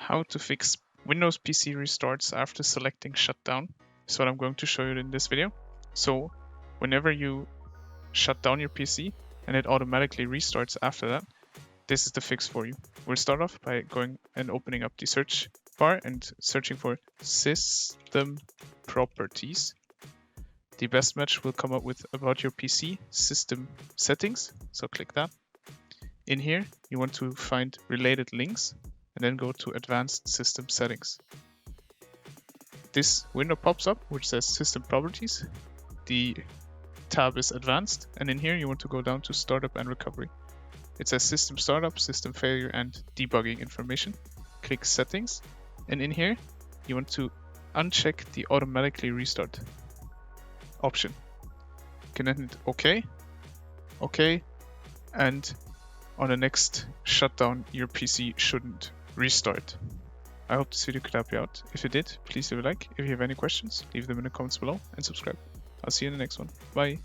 how to fix Windows PC restarts after selecting Shutdown is what I'm going to show you in this video. So whenever you shut down your PC and it automatically restarts after that, this is the fix for you. We'll start off by going and opening up the search bar and searching for System Properties. The best match will come up with About Your PC System Settings, so click that. In here, you want to find related links and then go to Advanced System Settings. This window pops up which says System Properties. The tab is Advanced, and in here you want to go down to Startup and Recovery. It says System Startup, System Failure, and Debugging Information. Click Settings, and in here you want to uncheck the Automatically Restart option. You can then hit OK, and on the next shutdown, your PC shouldn't restart. I hope this video could help you out. If it did, please leave a like. If you have any questions, leave them in the comments below and subscribe. I'll see you in the next one. Bye.